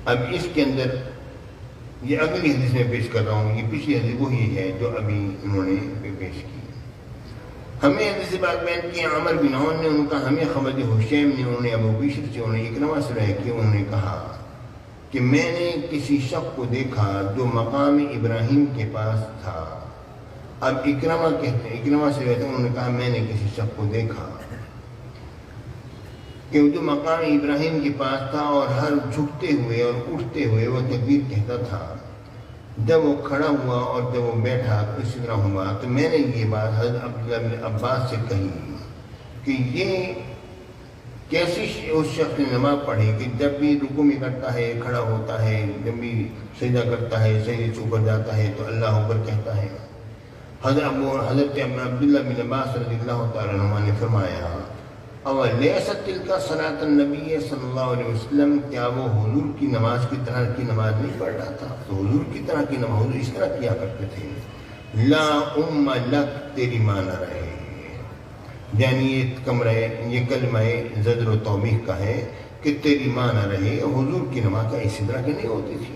اب اس کے اندر یہ اگلی حدیث میں پیش کر رہا ہوں، یہ پچھلی حدیث وہی ہے جو ابھی انہوں نے پیش کی۔ ہمیں حدیث بات بیان کی عمر بن عون نے، ان کا ہمیں خبر حشیم نے، انہوں نے ابو بشر سے، انہوں نے اکرمہ سے روایت کی، انہوں نے کہا کہ میں نے کسی شخص کو دیکھا جو مقام ابراہیم کے پاس تھا۔ اب اکرمہ کہتے ہیں، اکرمہ سے روایت، انہوں نے کہا میں نے کسی شخص کو دیکھا کہ جو مقام ابراہیم کے پاس تھا اور ہر جھکتے ہوئے اور اٹھتے ہوئے وہ تکبیر کہتا تھا، جب وہ کھڑا ہوا اور جب وہ بیٹھا تو اسی طرح ہوا۔ تو میں نے یہ بات حضرت عبداللہ بن عباس سے کہی کہ یہ کیسی اس شخص نے نماز پڑھی کہ جب بھی رکوع میں کرتا ہے کھڑا ہوتا ہے، جب بھی سجدہ کرتا ہے سجدے سے اوپر جاتا ہے تو اللہ اکبر کہتا ہے۔ حضرت عبداللہ بن عباس رضی اللہ تعالیٰ عنہ نے فرمایا اَوَلَيْسَتْ تِلْكَ صَلَاةَ النَّبِيِّ صلی اللہ علیہ وسلم، کیا وہ حضور کی نماز کی طرح کی نماز نہیں پڑھ رہا تھا؟ تو حضور کی طرح کی نماز حضور اس طرح کیا کرتے تھے، لا ام لک، تیری ماں نہ رہے، یعنی یہ کلمہ زجر و توبیخ کا ہے کہ تیری ماں نہ رہے۔ حضور کی نماز کا اسی طرح کی نہیں ہوتی تھی،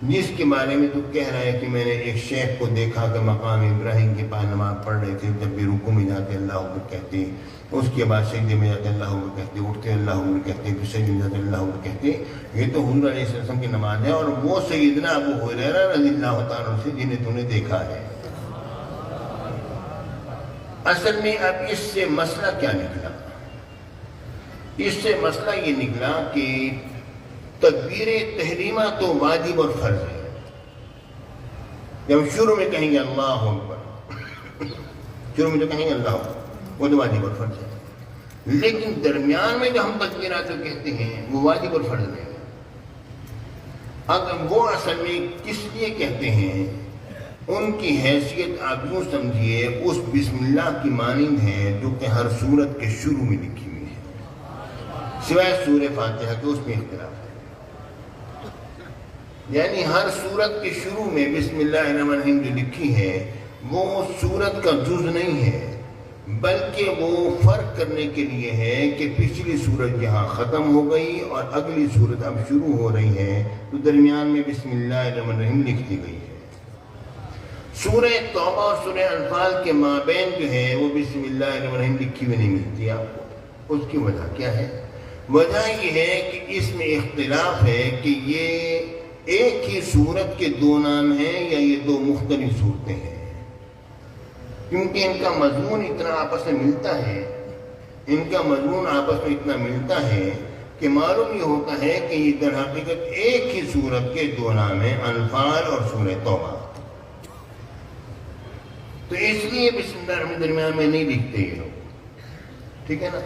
جس کے بارے میں تو کہہ رہا ہے کہ میں نے ایک شیخ کو دیکھا کہ مقام ابراہیم کے پاس نماز پڑھ رہے تھے، جب بھی رکوع میں جاتے اللہ اکبر کہتے، اس کے بعد سجدے میں جاتے اللہ اکبر کہتے، اٹھتے اللہ اکبر کہتے، پھر سجدے میں جاتے اللہ اکبر کہتے۔ یہ تو حضور علیہ السلام کی نماز ہے، اور وہ سیدنا ابو ہریرہ رضی اللہ تعالیٰ عنہ سے جنہیں تو نے دیکھا ہے۔ اصل میں اب اس سے مسئلہ کیا نکلا؟ اس سے مسئلہ یہ نکلا کہ تکبیر تحریمہ تو واجب اور فرض ہے۔ جب شروع میں کہیں گے اللہ اکبر، شروع میں جو کہیں گے اللہ اکبر، وہ تو واجب اور فرض ہے، لیکن درمیان میں جو ہم تکبیرات کہتے ہیں وہ واجب اور فرض نہیں ہے۔ اگر وہ اصل میں کس لیے کہتے ہیں، ان کی حیثیت آپ یوں سمجھیے اس بسم اللہ کی مانند ہے جو کہ ہر سورت کے شروع میں لکھی ہوئی ہے، سوائے سورہ فاتحہ کے، اس میں اختلاف ہے۔ یعنی ہر سورت کے شروع میں بسم اللہ الرحمن الرحیم جو لکھی ہے وہ سورت کا جز نہیں ہے، بلکہ وہ فرق کرنے کے لیے ہے کہ پچھلی سورت یہاں ختم ہو گئی اور اگلی سورت اب شروع ہو رہی ہے، تو درمیان میں بسم اللہ الرحمن الرحیم لکھ دی گئی ہے۔ سورہ توبہ اور سورہ انفال کے مابین جو ہے وہ بسم اللہ الرحمن الرحیم لکھی ہوئی نہیں ملتی آپ کو۔ اس کی وجہ کیا ہے؟ وجہ یہ ہے کہ اس میں اختلاف ہے کہ یہ ایک ہی سورت کے دو نام ہیں یا یہ دو مختلف صورتیں ہیں، کیونکہ ان کا مضمون اتنا آپس میں ملتا ہے، ان کا مضمون آپس میں اتنا ملتا ہے کہ معلوم یہ ہوتا ہے کہ یہ در حقیقت ایک ہی سورت کے دو نام ہیں، انفال اور سورہ توبہ۔ تو اس لیے بسم اللہ الرحمن درمیان میں نہیں لکھتے یہ لوگ، ٹھیک ہے نا،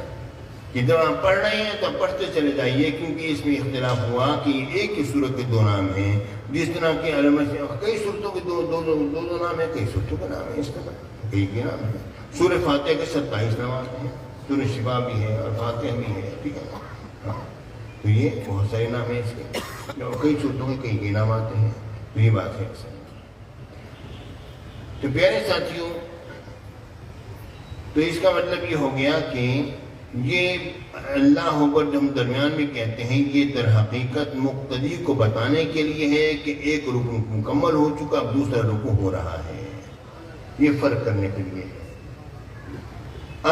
کہ جب آپ پڑھ رہے ہیں تو پڑھتے چلے جائیے، کیونکہ اس میں اختلاف ہوا کہ ایک ہی سورت کے دو نام ہیں، جس طرح کہ کئی صورتوں کے دو نام ہیں، کئی صورتوں کے نام ہیں، اس طرح کئی کے نام ہیں۔ سورہ فاتحہ کے 27 نام آتے ہیں، سورہ شفا بھی ہے اور فاتحہ بھی ہے، ٹھیک ہے نا، تو یہ بہت سارے نام ہیں اس کے، اور کئی صورتوں کے کئی نام آتے ہیں، تو یہ بات ہے اکثر۔ تو پیارے ساتھیوں، تو اس کا مطلب یہ ہو گیا کہ یہ اللہ اکبر جو ہم درمیان میں کہتے ہیں یہ در حقیقت مقتدی کو بتانے کے لیے ہے کہ ایک رکن مکمل ہو چکا، اب دوسرا رکن ہو رہا ہے، یہ فرق کرنے کے لیے ہے۔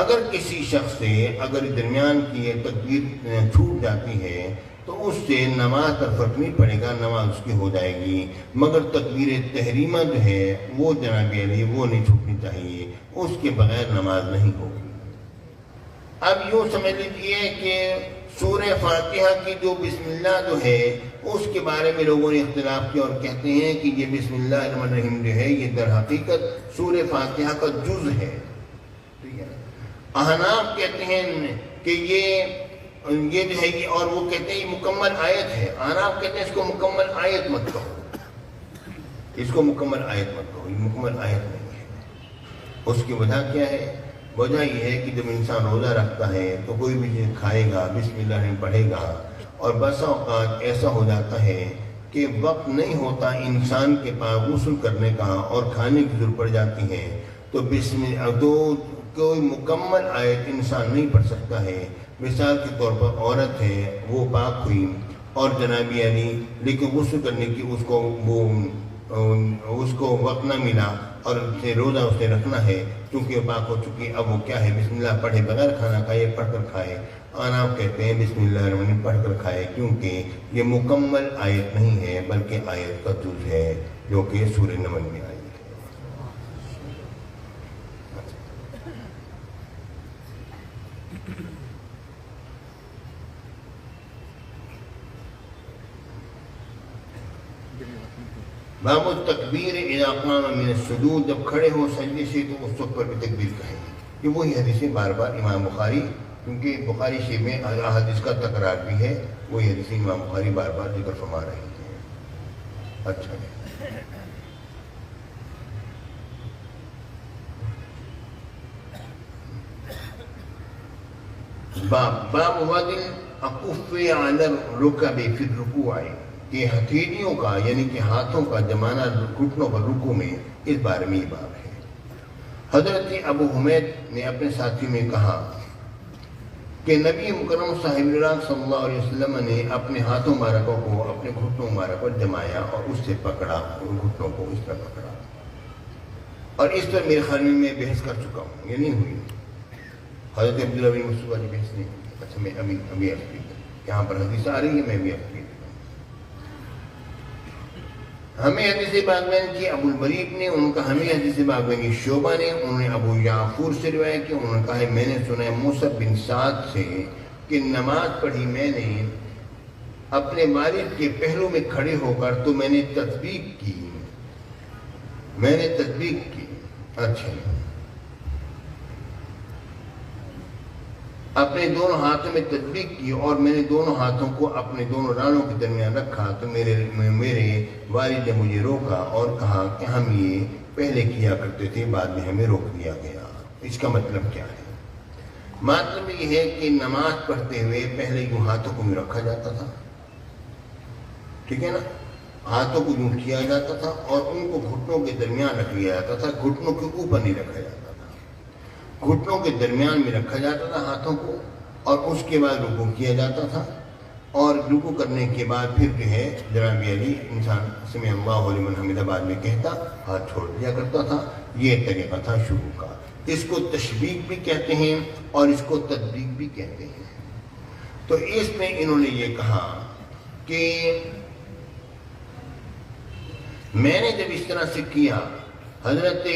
اگر کسی شخص سے اگر درمیان کی یہ تکبیر چھوٹ جاتی ہے تو اس سے نماز پر فرق نہیں پڑے گا، نماز اس کی ہو جائے گی، مگر تکبیر تحریمہ جو ہے وہ جناب علی وہ نہیں چھوٹنی چاہیے، اس کے بغیر نماز نہیں ہوگی۔ اب یوں سمجھ لیجیے کہ سورہ فاتحہ کی جو بسم اللہ جو ہے اس کے بارے میں لوگوں نے اختلاف کیا اور کہتے ہیں کہ یہ بسم اللہ الرحمن الرحیم جو ہے یہ در حقیقت سورہ فاتحہ کا جز ہے، ٹھیک ہے۔ احناف کہتے ہیں کہ یہ جو ہے یہ، اور وہ کہتے ہیں یہ مکمل آیت ہے۔ احناف کہتے ہیں اس کو مکمل آیت مت کہو، اس کو مکمل آیت مت کہو، یہ مکمل آیت نہیں ہے۔ اس کی وجہ کیا ہے؟ وجہ یہ ہے کہ جب انسان روزہ رکھتا ہے تو کوئی بھی چیز کھائے گا بسم اللہ الرحمن پڑھے گا، اور بسا اوقات ایسا ہو جاتا ہے کہ وقت نہیں ہوتا انسان کے پاس غسل کرنے کا اور کھانے کی ضرورت پڑ جاتی ہے، تو بسم اللہ کوئی مکمل آیت انسان نہیں پڑھ سکتا ہے۔ مثال کے طور پر عورت ہے، وہ پاک ہوئی اور جناب علی، لیکن غسل کرنے کی اس کو وقت نہ ملا اور روزہ اسے رکھنا ہے کیونکہ پاک ہو چکی، اب وہ کیا ہے بسم اللہ پڑھے بغیر کھانا کھائے، پڑھ کر کھائے. اور آپ کہتے ہیں بسم اللہ الرحمن الرحیم پڑھ کر کھائے، کیونکہ یہ مکمل آیت نہیں ہے بلکہ آیت کا جز ہے جو کہ سورہ نمل میں آئی ہے. باب التکبیر اذا قام من السجود، جب کھڑے ہو سجدے سے تو اس وقت پر بھی تکبیر کہیں. یہ وہی حدیثیں بار بار امام بخاری، کیونکہ بخاری شریف میں حدیث کا تکرار بھی ہے، وہی حدیثیں امام بخاری بار بار ذکر فرما رہے ہیں. اچھا باب وضع الاکف علی الرکب فی الرکوع، کہ ہتھیلیوں کا یعنی کہ ہاتھوں کا جمانا گھٹنوں پر رکوع میں، اس بارے میں یہ باب ہے. حضرت ابو حمید نے اپنے ساتھی میں کہا کہ نبی مکرم صاحب صلی اللہ علیہ وسلم نے اپنے ہاتھوں مبارکوں کو اپنے گھٹنوں مبارک پر جمایا اور اس سے پکڑا، اور گھٹنوں کو اس طرح پکڑا. اور اس پر میرے خیال میں بحث کر چکا ہوں، یہ نہیں ہوئی. حضرت عبداللہ بن مسعود والی بحث نہیں ہوئی. اچھا میں ابھی یہاں پر حدیث آ رہی ہے، میں بھی ہمیں حدیث باغبین کی ابو البریق نے، ان کا ہمیں حدیث باغبین کی شعبہ نے، انہوں نے ابو یعفور سے روایت کی، انہوں نے کہا ہے میں نے سنا موسیٰ بن سعد سے کہ نماز پڑھی میں نے اپنے والد کے پہلو میں کھڑے ہو کر، تو میں نے تسبیح کی. اچھا اپنے دونوں ہاتھوں میں تسبیح کی اور میں نے دونوں ہاتھوں کو اپنے دونوں رانوں کے درمیان رکھا، تو میرے والد نے مجھے روکا اور کہا کہ ہم یہ پہلے کیا کرتے تھے، بعد میں ہمیں روک دیا گیا. اس کا مطلب کیا ہے؟ مطلب یہ ہے کہ نماز پڑھتے ہوئے پہلے یوں ہاتھوں کو یوں رکھا جاتا تھا، ٹھیک ہے نا، ہاتھوں کو یوں کیا جاتا تھا اور ان کو گھٹنوں کے درمیان رکھ لیا جاتا تھا، گھٹنوں کے اوپر نہیں رکھا جاتا تھا، گھٹنوں کے درمیان میں رکھا جاتا تھا ہاتھوں کو، اور اس کے بعد رکوع کیا جاتا تھا، اور رکوع کرنے کے بعد پھر جو ہے جناب علی انسان سمع اللہ لمن حمدہ بعد میں کہتا، ہاتھ چھوڑ دیا کرتا تھا. یہ طریقہ تھا شروع کا. اس کو تشبیق بھی کہتے ہیں اور اس کو تطبیق بھی کہتے ہیں. تو اس میں انہوں نے یہ کہا کہ میں نے جب اس طرح سے کیا، حضرت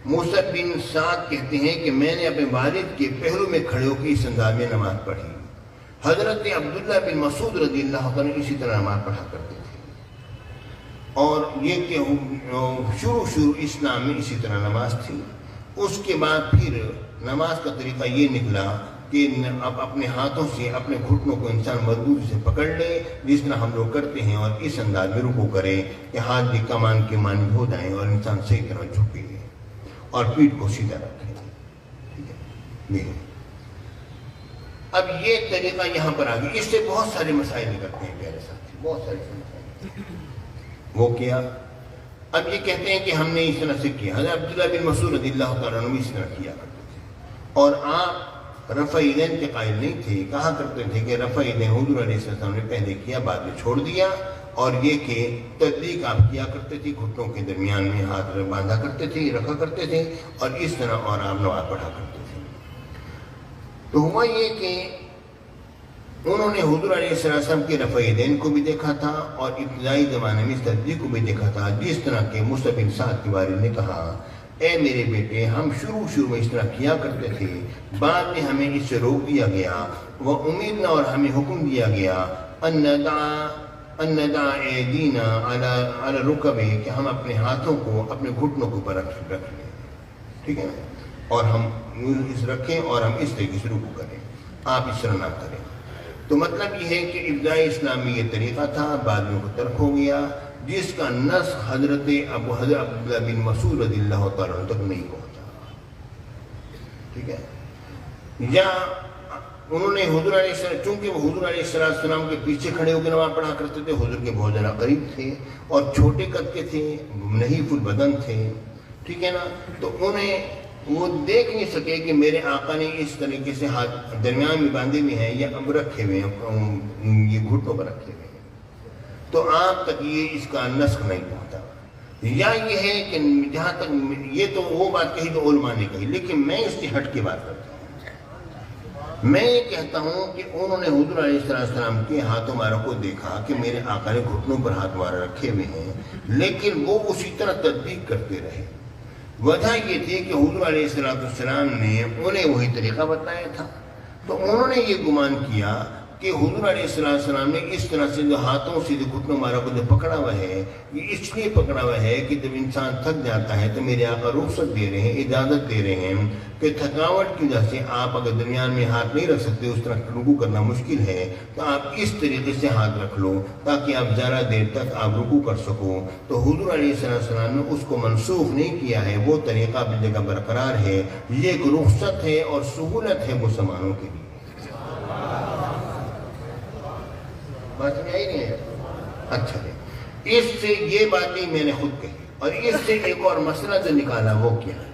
موسیٰ بن سعد کہتے ہیں کہ میں نے اپنے والد کے پہلو میں کھڑے ہو کے اس انداز میں نماز پڑھی. حضرت عبداللہ بن مسعود رضی اللہ عنہ اسی طرح نماز پڑھا کرتے تھے، اور یہ کہ شروع اسلام میں اسی طرح نماز تھی. اس کے بعد پھر نماز کا طریقہ یہ نکلا کہ اب اپنے ہاتھوں سے اپنے گھٹنوں کو انسان مضبوطی سے پکڑ لے، جس طرح ہم لوگ کرتے ہیں، اور اس انداز میں رکوع کرے کہ ہاتھ بھی کمان کے مانند ہو جائیں اور انسان صحیح طرح جھکے اور پیٹھ کو سیدھا رکھے. اب یہ طریقہ یہاں پر آ گیا. اس سے بہت سارے مسائل نکلتے ہیں پیارے ساتھی، بہت سارے مسائل. وہ کیا؟ اب یہ کہتے ہیں کہ ہم نے اس طرح سے کیا. حضرت عبداللہ بن مسعود رضی اللہ تعالیٰ عنہ اس طرح کیا کرتے تھے، اور آپ رفع یدین کے قائل نہیں تھے. کہا کرتے تھے کہ رفع یدین حضور علیہ السلام نے پہلے کیا، بعد میں چھوڑ دیا. اور یہ کہ تدلیق آپ کیا کرتے تھے، گھٹنوں کے درمیان میں ہاتھ باندھا کرتے تھے، رکھا کرتے تھے، اور اس طرح اور آپ نماز پڑھا کرتے تھے. تو ہوا یہ کہ انہوں نے حضور علیہ السلام کے رفع یدین کو بھی دیکھا تھا اور ابتدائی زمانے میں تدلیق کو بھی دیکھا تھا، جس طرح کہ موسیٰ بن سعد کے والد نے کہا اے میرے بیٹے، ہم شروع میں اس طرح کیا کرتے تھے، بعد میں ہمیں اس سے روک دیا گیا، وہ امیدنا اور ہمیں حکم دیا گیا ان ندع ایدینا علی الرکب، کہ ہم اپنے ہاتھوں کو اپنے گھٹنوں کے اوپر رکھ لیں، ٹھیک ہے، اور ہم اس رکھیں اور ہم اس طریقے سے رکوع کریں، آپ اس طرح نہ کریں. تو مطلب یہ ہے کہ ابتدائی اسلام میں یہ طریقہ تھا، بعد میں وہ ترک ہو گیا، جس کا نسخ حضرت عبداللہ بن مسعود رضی اللہ تعالیٰ عنہ تک نہیں پہنچا، ٹھیک ہے. یا انہوں نے حضور علیہ السلام، چونکہ وہ حضور علیہ السلام کے پیچھے کھڑے ہو کے نماز پڑھا کرتے تھے، حضور کے بہت زیادہ قریب تھے اور چھوٹے قد کے تھے، نحیف البدن تھے، ٹھیک ہے نا، تو انہیں وہ دیکھ نہیں سکے کہ میرے آقا نے اس طریقے سے ہاتھ درمیان میں باندھے ہوئے ہیں یا اب رکھے ہوئے ہیں، یہ گھٹنوں پر رکھے ہوئے ہیں، تو آپ تک یہ اس کا نسخ نہیں پہنچا۔ یا یہ ہے کہ جہاں تک یہ تو وہ بات کہی تو علماء نے کہی، لیکن میں اس سے ہٹ کے بات کرتا ہوں۔ میں یہ کہتا ہوں کہ انہوں نے حضور علیہ السلام کے ہاتھوں مبارک کو دیکھا کہ میرے آقا نے گھٹنوں پر ہاتھ مبارک رکھے ہوئے ہیں، لیکن وہ اسی طرح تطبیق کرتے رہے۔ وجہ یہ تھی کہ حضور علیہ السلام نے انہیں وہی طریقہ بتایا تھا، تو انہوں نے یہ گمان کیا کہ حضور علیہ السلام نے اس طرح سے جو ہاتھوں سے جو گھٹنوں مبارک کو جو پکڑا ہوا ہے، یہ اس لیے پکڑا ہوا ہے کہ جب انسان تھک جاتا ہے تو میرے آقا رخصت دے رہے ہیں، اجازت دے رہے ہیں کہ تھکاوٹ کی وجہ سے آپ اگر درمیان میں ہاتھ نہیں رکھ سکتے، اس طرح رکوع کرنا مشکل ہے، تو آپ اس طریقے سے ہاتھ رکھ لو تاکہ آپ زیادہ دیر تک آپ رکوع کر سکو۔ تو حضور علیہ السلام نے اس کو منسوخ نہیں کیا ہے، وہ طریقہ اپنی جگہ برقرار ہے، یہ ایک رخصت ہے اور سہولت ہے مسلمانوں کے لیے۔ بات میں آئی نہیں ہے؟ اچھا ہے، اس سے یہ باتیں میں نے خود کہی، اور اس سے ایک اور مسئلہ جو نکالا وہ کیا ہے،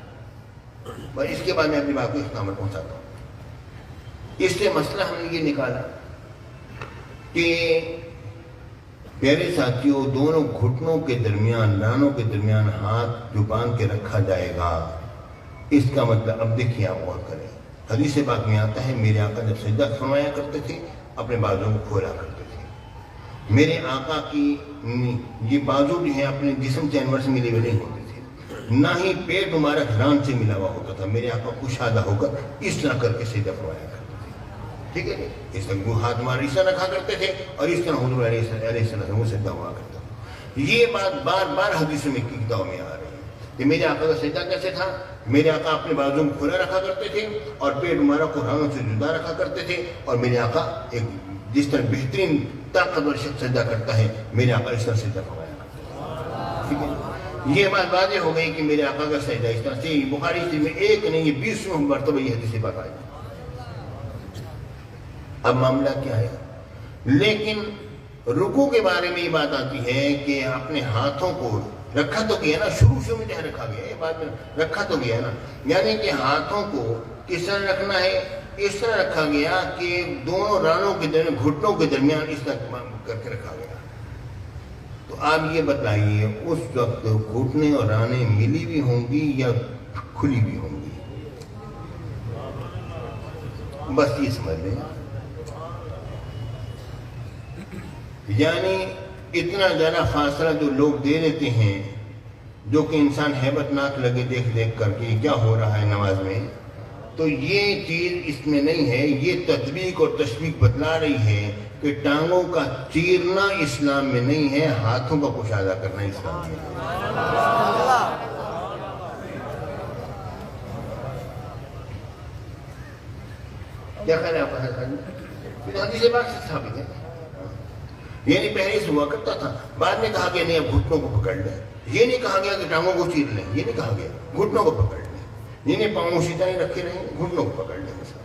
اور اس کے بعد میں اپنی بات کو اختتام پر پہنچاتا ہوں۔ اس سے مسئلہ ہم نے یہ نکالا کہ پیارے ساتھیوں، دونوں گھٹنوں کے درمیان، رانوں کے درمیان ہاتھ جو باندھ کے رکھا جائے گا، اس کا مطلب اب دیکھیے آپ غور کریں، حدیث پاک میں آتا ہے میرے آقا جب سجدہ فرمایا کرتے تھے اپنے بازوں کو کھولا کرتے تھے۔ میرے آقا کی یہ بازو جو ہے اپنے جسم سے انور سے ملے ہوئے نہیں ہوتے تھے، نہ ہی پیٹ مبارک ران سے ملا ہوا ہوتا تھا۔ میرے آقا کشادہ ہو کر اس طرح کر کے سجدہ فرمایا کرتے تھے، ٹھیک ہے، اس طرح ہاتھ مار اس طرح رکھا کرتے تھے اور اس طرح حضور علیہ السلام سجدہ ہوا کرتا تھا۔ یہ بات بار بار حدیثوں میں کتابوں میں آ رہی ہے کہ میرے آقا کا سجدہ کیسے تھا۔ میرے آقا اپنے بازوں کو کھلا رکھا کرتے تھے اور پیٹ مبارک کو رانوں سے جدا رکھا کرتے تھے، اور میرے آقا ایک جس طرح بہترین طاقتور شخص سجدہ کرتا ہے، میرے آقا اس طرح سجدہ فرمایا کرتے ہیں، ٹھیک ہے۔ یہ بات واضح ہو گئی کہ میرے آقا کا سجدہ اس طرح سے بخاری شریف میں ایک نہیں یہ 20 مرتبہ یہ حدیث پاک آئی۔ اب معاملہ کیا ہے؟ لیکن رکوع کے بارے میں یہ بات آتی ہے کہ اپنے ہاتھوں کو رکھا تو گیا نا، شروع میں جہاں رکھا گیا، یہ بات میں رکھا تو گیا نا، یعنی کہ ہاتھوں کو کس طرح رکھنا ہے؟ اس طرح رکھا گیا کہ دونوں رانوں کے درمیان، گھٹنوں کے درمیان اس طرح کر کے رکھا گیا۔ تو آپ یہ بتائیے اس وقت گھٹنے اور رانے ملی بھی ہوں گی یا کھلی بھی ہوں گی؟ بس یہ سمجھ لیں، یعنی اتنا زیادہ فاصلہ جو لوگ دے دیتے ہیں، جو کہ انسان ہیبت ناک لگے دیکھ دیکھ کر کے کیا ہو رہا ہے نماز میں، تو یہ چیز اس میں نہیں ہے۔ یہ تطبیق اور تشبیق بتلا رہی ہے کہ ٹانگوں کا چیرنا اسلام میں نہیں ہے، ہاتھوں کا کشادہ کرنا اسلام میں ہے۔ کیا خیال ہے آپ کا؟ حدیث پاک سے ثابت ہے، یعنی پہلے سے ہوا کرتا تھا، بعد میں کہا گیا نہیں اب گھٹنوں کو پکڑ لیں، یہ نہیں کہا گیا کہ ٹانگوں کو چیر لیں، یہ نہیں کہا گیا، گھٹنوں کو پکڑ لیں، یعنی پاؤں سیدھا نہیں رکھے رہیں، گھٹنوں کو پکڑ لیں مثلا۔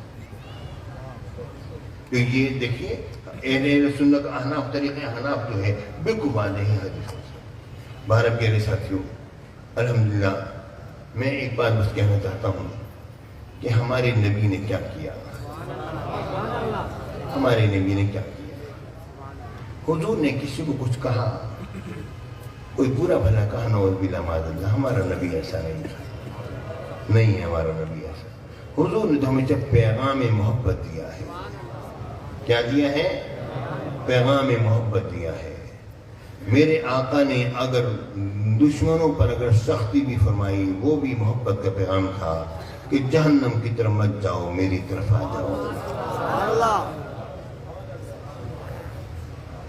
تو یہ دیکھیے اہل سنت کا احناف، طریقہ احناف جو ہے بالکل واضح ہے حدیثوں سے۔ بہرحال پیارے ساتھیوں، الحمدللہ میں ایک بات بس کہنا چاہتا ہوں کہ ہمارے نبی نے کیا کیا، ہمارے نبی نے کیا کیا۔ حضور نے کسی کو کچھ کہا، کوئی برا بھلا کہا، نعوذ باللہ معاذ اللہ، ہمارا نبی ایسا نہیں تھا، نہیں ہے ہمارا نبی ایسا۔ حضور نے تو ہمیں جب پیغام محبت دیا ہے، کیا دیا ہے؟ پیغام محبت دیا ہے۔ میرے آقا نے اگر دشمنوں پر اگر سختی بھی فرمائی، وہ بھی محبت کا پیغام تھا کہ جہنم کی طرف مت جاؤ، میری طرف آ جاؤ۔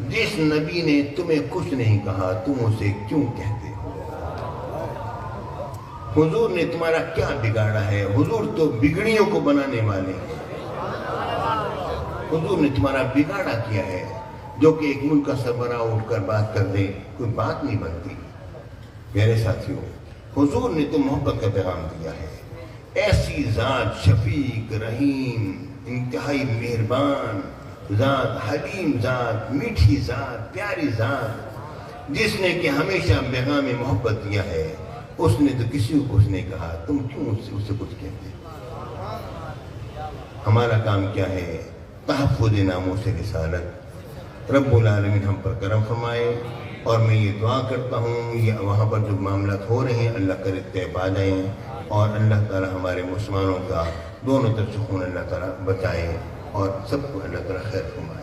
جس نبی نے تمہیں کچھ نہیں کہا تم اسے کیوں کہتے ہو؟ حضور نے تمہارا کیا بگاڑا ہے؟ حضور تو بگڑیوں کو بنانے والے ہیں۔ حضور نے تمہارا بگاڑا کیا ہے جو کہ ایک ملک کا سربراہ اٹھ کر بات کر دے، کوئی بات نہیں بنتی۔ میرے ساتھیوں، حضور نے تو محبت کا پیغام دیا ہے۔ ایسی ذات، شفیق، رحیم، انتہائی مہربان ذات، حلیم ذات، میٹھی ذات، پیاری ذات، جس نے کہ ہمیشہ پیغام محبت دیا ہے۔ اس نے تو کسی کو کچھ نہیں کہا، تم کیوں اسے کچھ کہتے؟ ہمارا کام کیا ہے؟ تحفظ ناموس رسالت۔ رب العالمین ہم پر کرم فرمائے، اور میں یہ دعا کرتا ہوں یہ وہاں پر جو معاملات ہو رہے ہیں اللہ کرے طے پا جائیں، اور اللہ تعالی ہمارے مسلمانوں کا دونوں طرف سے خون اللہ تعالی بچائے، اور سب کو اللہ تعالی خیر فرمائے۔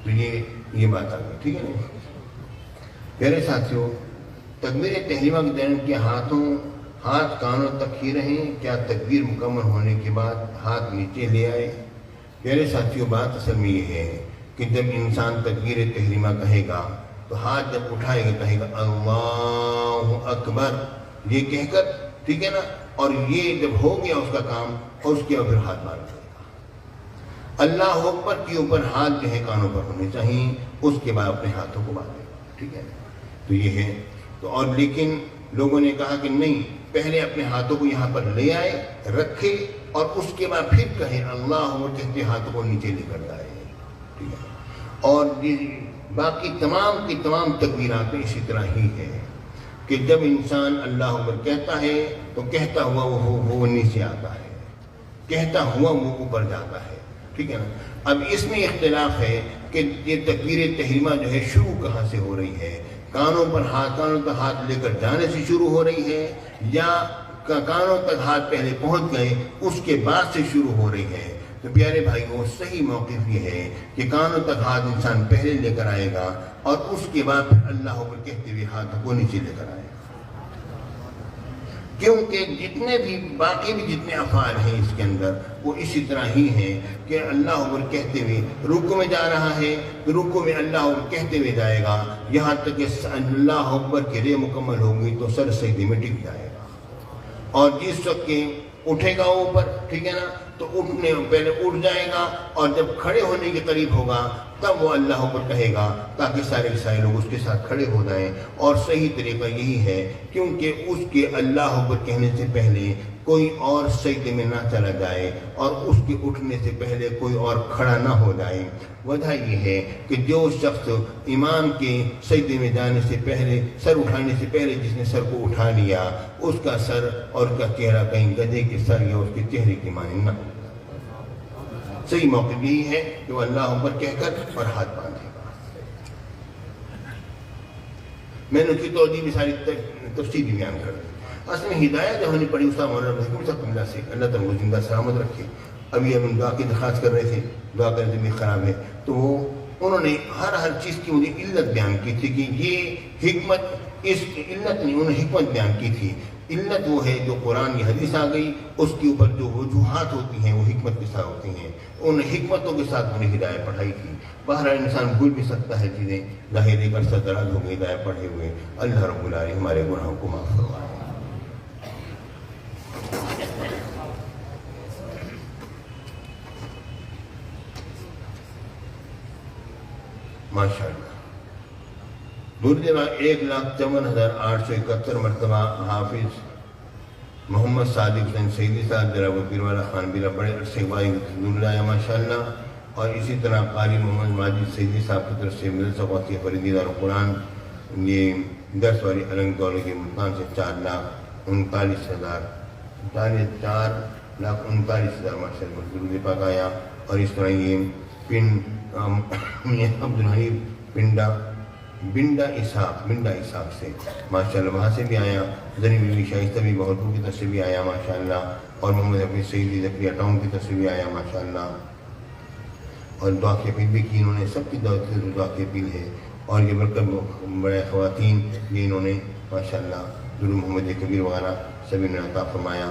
تو یہ بات آ گئی، ٹھیک ہے نا پیارے ساتھیوں؟ تکبیر تحریمہ کے دوران کے ہاتھ کانوں تک ہی رہیں، کیا تکبیر مکمل ہونے کے بعد ہاتھ نیچے لے آئے؟ پیارے ساتھیوں، بات اصل میں یہ ہے کہ جب انسان تکبیر تحریمہ کہے گا تو ہاتھ جب اٹھائے گا کہے گا اللہ اکبر، یہ کہہ کر، ٹھیک ہے نا، اور یہ جب ہو گیا اس کا کام، اور اس کے بعد پھر ہاتھ باندھ دے گا۔ اللہ اکبر کے اوپر ہاتھ جو ہے کانوں پر ہونے چاہیے، اس کے بعد اپنے ہاتھوں کو باندھے گا، ٹھیک ہے؟ تو یہ ہے تو، اور لیکن لوگوں نے کہا کہ نہیں، پہلے اپنے ہاتھوں کو یہاں پر لے آئے، رکھے، اور اس کے بعد پھر کہیں اللہ اکبر کہتے ہاتھوں کو نیچے لے کر جائے، ٹھیک ہے؟ اور باقی تمام کی تمام تکبیرات اسی طرح ہی ہے کہ جب انسان اللہ اکبر کہتا ہے تو کہتا ہوا وہ نیچے آتا ہے، کہتا ہوا وہ اوپر جاتا ہے، ٹھیک ہے نا؟ اب اس میں اختلاف ہے کہ یہ تکبیر تحریمہ جو ہے شروع کہاں سے ہو رہی ہے؟ کانوں تک ہاتھ لے کر جانے سے شروع ہو رہی ہے، یا کانوں تک ہاتھ پہلے پہنچ گئے اس کے بعد سے شروع ہو رہی ہے؟ تو پیارے بھائیوں، صحیح موقف یہ ہے کہ کانوں تک ہاتھ انسان پہلے لے کر آئے گا، اور اس کے بعد پھر اللہ اکبر کہتے ہوئے ہاتھوں کو نیچے لے کر آئے گا، کیونکہ جتنے بھی باقی بھی جتنے افعال ہیں اس کے اندر وہ اسی طرح ہی ہیں کہ اللہ اکبر کہتے ہوئے رکوع میں جا رہا ہے، رکوع میں اللہ اکبر کہتے ہوئے جائے گا، یہاں تک کہ اللہ اکبر کی رے مکمل ہوگی تو سر سجدے میں ٹک جائے گا، اور جس وقت کہ اٹھے گا اوپر، ٹھیک ہے نا، تو اٹھنے پہلے اٹھ جائے گا، اور جب کھڑے ہونے کے قریب ہوگا تب وہ اللہ اکبر کہے گا، تاکہ سارے لوگ اس کے ساتھ کھڑے ہو جائیں۔ اور صحیح طریقہ یہی ہے، کیونکہ اس کے اللہ اکبر کہنے سے پہلے کوئی اور سجدے میں نہ چلا جائے، اور اس کے اٹھنے سے پہلے کوئی اور کھڑا نہ ہو جائے۔ وجہ یہ ہے کہ جو شخص امام کے سجدے میں جانے سے پہلے، سر اٹھانے سے پہلے جس نے سر کو اٹھا لیا، اس کا سر اور اس کا چہرہ کہیں گدھے کے سر یا اس کے چہرے کی مانند نہ ہو۔ صحیح موقع یہی ہے کہ وہ اللہ اکبر کہہ کر اور ہاتھ باندھے گا۔ میں نے اس کی توجیہ بھی ساری تفصیل بیان کر دی۔ اصل میں ہدایت جو ہونی پڑی استاد مولانا حکیم صاحب اللہ سے، اللہ تعالیٰ وہ زندہ سلامت رکھے۔ ابھی ہم دعا کی درخواست کر رہے تھے، دعا کرنے سے بھی خراب ہے، تو انہوں نے ہر چیز کی مجھے علت بیان کی تھی کہ یہ حکمت، اس علت نہیں، انہوں نے حکمت بیان کی تھی۔ علت وہ ہے جو قرآن کی حدیث آ گئی، اس کے اوپر جو وجوہات ہوتی ہیں وہ حکمت کے ساتھ ہوتی ہیں، ان حکمتوں کے ساتھ انہیں ہدایت پڑھائی تھی۔ بہرحال انسان بھول بھی سکتا ہے چیزیں، ظاہر ایک عرصہ دراز ہو گئی ہدایت پڑھے ہوئے۔ اللہ رب العالمین ہمارے گناہوں کو معاف فرمائے۔ ماشاءاللہ درود 1,54,871 مرتبہ حافظ محمد صادق حسین سیدی صاحب جناب پیر والا خان بیرہ بڑے عرصے بعد درود آیا ماشاءاللہ، اور اسی طرح قاری محمد ماجد سیدی صاحب کی طرف سے مدرسہ غوثیہ فریدی دارالقرآن یہ 10 والی النگ دولے کے ملتان سے 4,39,000 ماشاءاللہ درود پاک آیا۔ اور اس طرح یہ عبدالحنیف بنڈا اسحاق سے ماشاءاللہ وہاں سے بھی آیا، زنی بیوی شائستہ بھی بہتوں کی طرف سے بھی آیا ماشاءاللہ، اور محمد حفیظ سیدی زکریا ٹاؤن کی طرف سے بھی آیا ماشاءاللہ، اور دعا کی اپیل بھی کی انہوں نے، سب کی دعا کی اپیل ہے۔ اور یہ برکت بڑے خواتین یہ انہوں نے ماشاءاللہ درود محمد کبیر وغیرہ سبھی نے عطا فرمایا۔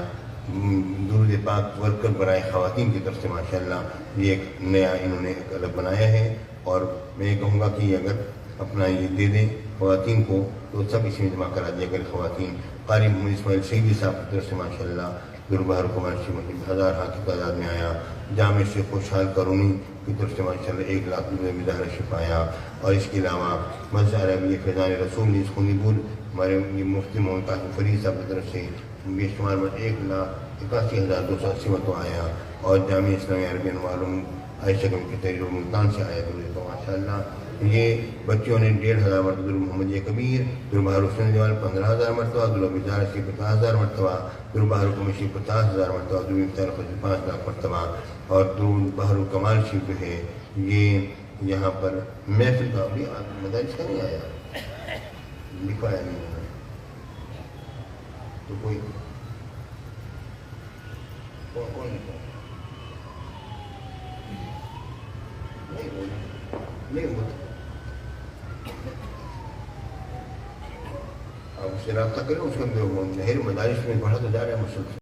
درود پاک ورکر برائے خواتین کی طرف سے ماشاءاللہ یہ ایک نیا انہوں نے ایک الگ بنایا ہے، اور میں یہ کہوں گا کہ اگر اپنا یہ دے دیں خواتین کو تو سب اس میں جمع کرا دیا کریں خواتین۔ قاری محمد اسماعیل سیدی صاحب کی طرف سے ماشاءاللہ درود بہر کمار شریف 1000 کی تعداد میں آیا۔ جامع سے خوشحال کرونی کی طرف سے ماشاءاللہ 1 لاکھ مظاہرہ شفا آیا۔ اور اس کے علاوہ مسجد عربیہ فیضان رسول اس خونی بود ہمارے مفتی محمد قاسم فرید صاحب کی طرف سے بے شمار 1,81,280 آیا۔ اور جامعہ اسلامیہ عربین معلوم عائشہ کے تحریر ملتان سے آیا تو ماشاء اللہ یہ بچوں نے 1500 مرتبہ درود محمد کبیر، درود بہار حسین جوال 15000 مرتبہ، درود بیدار سے 50000 مرتبہ، درود بہار کمشی 50000 مرتبہ، درود مفتاح الخدر 5 لاکھ مرتبہ، اور درود بہار کمال شریف جو ہے یہ یہاں پر محفل کا بھی مدارس کا نہیں آیا، لکھا ہے نہیں ہے تو کوئی کون لکھا نہیں ہوتا، آپ اس سے رابطہ کریں، اس کے نہر مدارس میں پڑھا تو جا رہا ہے مسلسل۔